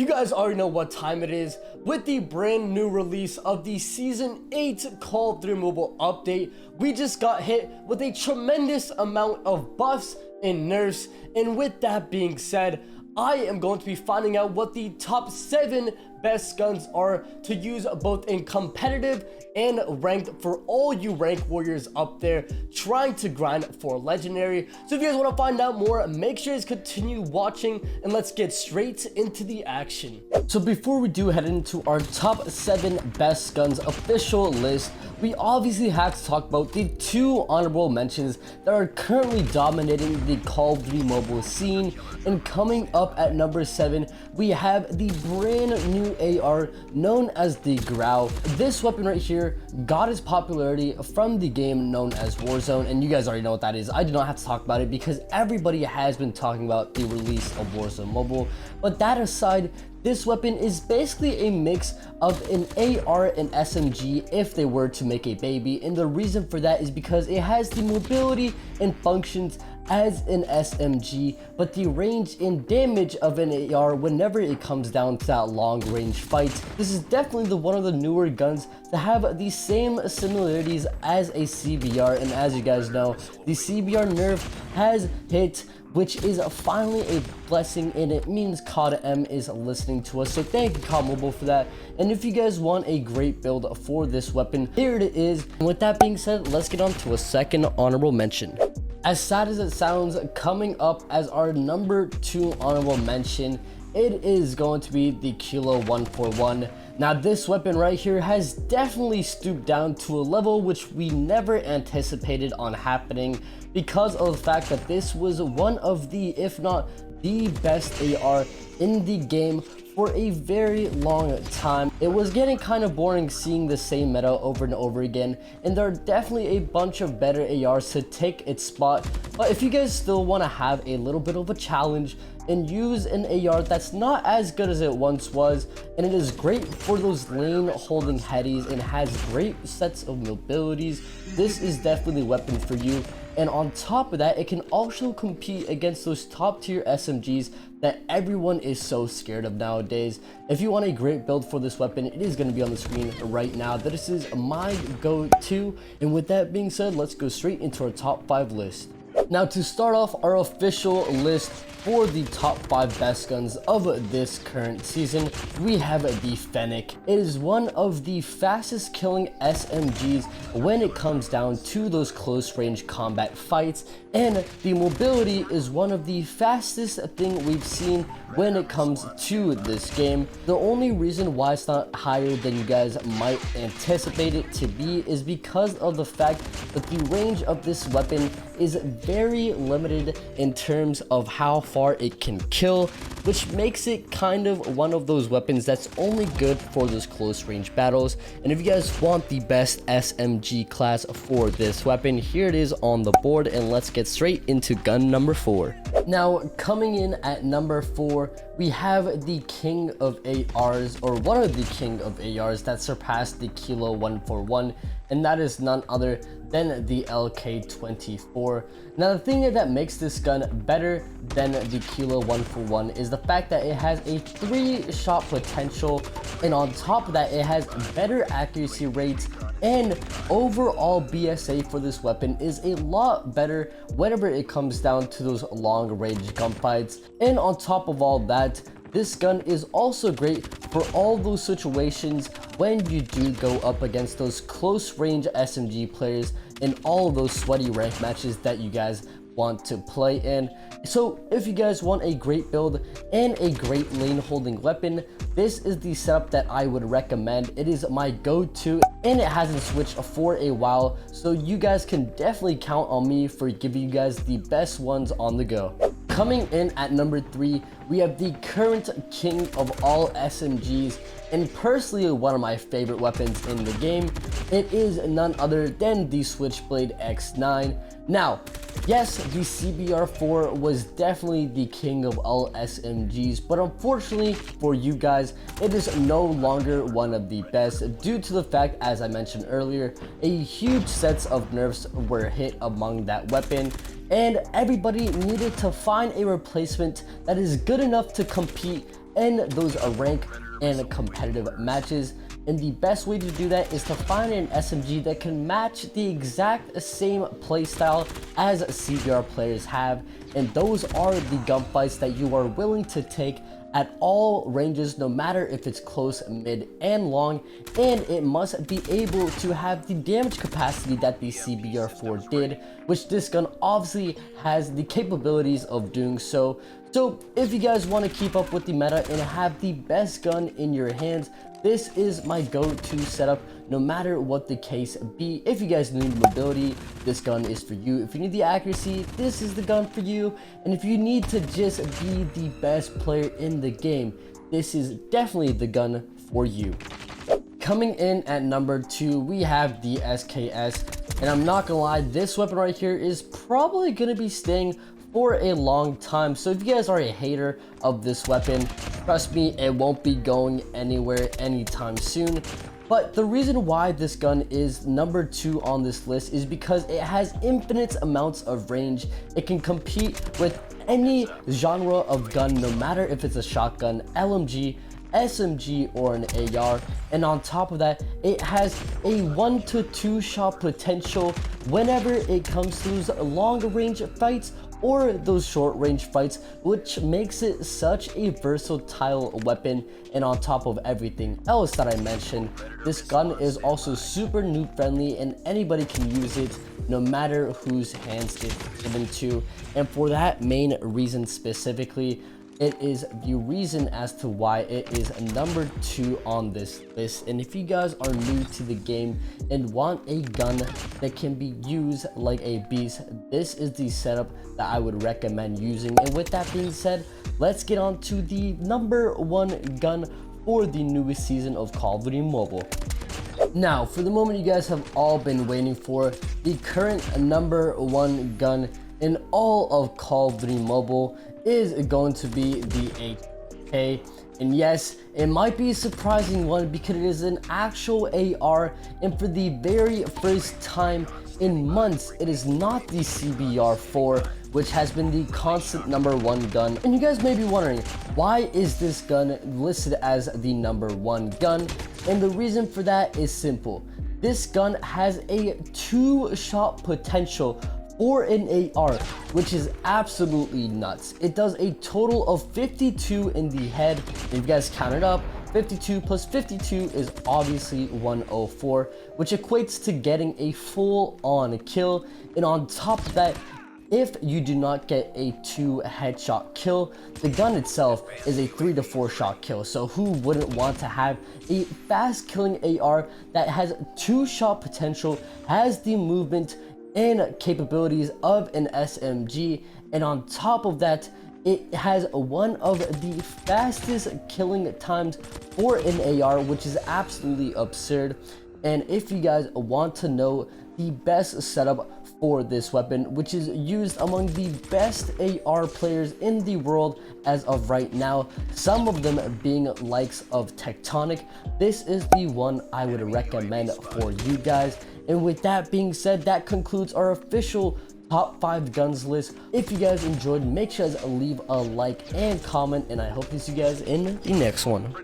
You guys already know what time it is. With the brand new release of the Season 8 Call of Duty Mobile update, we just got hit with a tremendous amount of buffs and nerfs. And with that being said, I am going to be finding out what the top 7 best guns are to use both in competitive and ranked for all you rank warriors up there trying to grind for legendary. So if you guys want to find out more, make sure you continue watching and let's get straight into the action. So before we do head into our top 7 best guns official list, we obviously have to talk about the 2 honorable mentions that are currently dominating the Call of Duty mobile scene. And coming up at number 7, we have the brand new AR known as the Growl. This weapon right here got its popularity from the game known as Warzone, and you guys already know what that is. I do not have to talk about it because everybody has been talking about the release of Warzone Mobile. But that aside, this weapon is basically a mix of an AR and SMG if they were to make a baby, and the reason for that is because it has the mobility and functions as an SMG, but the range and damage of an AR whenever it comes down to that long range fight. This is definitely one of the newer guns to have the same similarities as a CBR, and as you guys know, the CBR nerf has hit, which is finally a blessing, and it means codm is listening to us. So thank you COD Mobile for that. And if you guys want a great build for this weapon, here it is. And with that being said, let's get on to a second honorable mention. As sad as it sounds, coming up as our number 2 honorable mention, it is going to be the Kilo 141. Now this weapon right here has definitely stooped down to a level which we never anticipated on happening, because of the fact that this was one of the, if not the best AR in the game for a very long time. It was getting kind of boring seeing the same meta over and over again, and there are definitely a bunch of better ARs to take its spot. But if you guys still want to have a little bit of a challenge and use an AR that's not as good as it once was, and it is great for those lane holding headies and has great sets of mobilities, this is definitely the weapon for you. And on top of that, it can also compete against those top tier SMGs that everyone is so scared of nowadays. If you want a great build for this weapon, it is going to be on the screen right now. This is my go-to. And with that being said, let's go straight into our top 5 list. Now to start off our official list for the top 5 best guns of this current season, we have the Fennec. It is one of the fastest killing SMGs when it comes down to those close range combat fights, and the mobility is one of the fastest thing we've seen when it comes to this game. The only reason why it's not higher than you guys might anticipate it to be is because of the fact that the range of this weapon is very limited in terms of how far it can kill, which makes it kind of one of those weapons that's only good for those close range battles. And if you guys want the best SMG class for this weapon, here it is on the board, and let's get straight into gun number 4. Now coming in at number 4, we have the king of ARs, or one of the king of ARs that surpassed the Kilo 141, and that is none other than the LK24. Now the thing that makes this gun better than the Kilo 141 is the fact that it has a 3-shot potential, and on top of that, it has better accuracy rates, and overall BSA for this weapon is a lot better whenever it comes down to those long range gunfights. And on top of all that, this gun is also great for all those situations when you do go up against those close range SMG players in all of those sweaty rank matches that you guys want to play in. So if you guys want a great build and a great lane holding weapon, this is the setup that I would recommend. It is my go-to, and it hasn't switched for a while, so you guys can definitely count on me for giving you guys the best ones on the go. Coming in at number 3, we have the current king of all SMGs, and personally one of my favorite weapons in the game. It is none other than the Switchblade X9. Now, yes, the CBR4 was definitely the king of all SMGs, but unfortunately for you guys, it is no longer one of the best due to the fact, as I mentioned earlier, a huge sets of nerfs were hit among that weapon, and everybody needed to find a replacement that is good enough to compete in those rank and competitive matches. And the best way to do that is to find an SMG that can match the exact same playstyle as CBR players have, and those are the gunfights that you are willing to take at all ranges, no matter if it's close, mid, and long, and it must be able to have the damage capacity that the CBR4 did, which this gun obviously has the capabilities of doing so. So if you guys want to keep up with the meta and have the best gun in your hands, this is my go-to setup, no matter what the case be. If you guys need mobility, this gun is for you. If you need the accuracy, this is the gun for you. And if you need to just be the best player in the game, this is definitely the gun for you. Coming in at number 2, we have the SKS. And I'm not gonna lie, this weapon right here is probably gonna be staying for a long time. So if you guys are a hater of this weapon, trust me, it won't be going anywhere anytime soon. But the reason why this gun is number 2 on this list is because it has infinite amounts of range. It can compete with any genre of gun, no matter if it's a shotgun, LMG, SMG, or an AR. And on top of that, it has a 1 to 2 shot potential whenever it comes to those long range fights or those short range fights, which makes it such a versatile weapon. And on top of everything else that I mentioned, this gun is also super noob friendly and anybody can use it, no matter whose hands it's given to. And for that main reason specifically, it is the reason as to why it is number 2 on this list. And if you guys are new to the game and want a gun that can be used like a beast, this is the setup that I would recommend using. And with that being said, let's get on to the number 1 gun for the newest season of Call of Duty Mobile. Now, for the moment you guys have all been waiting for, the current number 1 gun in all of Call of Duty Mobile is going to be the AK. And yes, it might be a surprising one because it is an actual AR, and for the very first time in months, it is not the CBR4, which has been the constant number 1 gun. And you guys may be wondering, why is this gun listed as the number 1 gun? And the reason for that is simple. This gun has a 2-shot potential or an AR, which is absolutely nuts. It does a total of 52 in the head. If you guys count it up, 52 plus 52 is obviously 104, which equates to getting a full-on kill. And on top of that, if you do not get a 2 headshot kill, the gun itself is a 3 to 4 shot kill. So who wouldn't want to have a fast killing AR that has 2-shot potential, has the movement and capabilities of an SMG, and on top of that, it has one of the fastest killing times for an AR, which is absolutely absurd. And if you guys want to know the best setup for this weapon, which is used among the best AR players in the world as of right now, some of them being likes of Tectonic, this is the one I would recommend for you guys. And with that being said, that concludes our official top 5 guns list. If you guys enjoyed, make sure to leave a like and comment, and I hope to see you guys in the next one.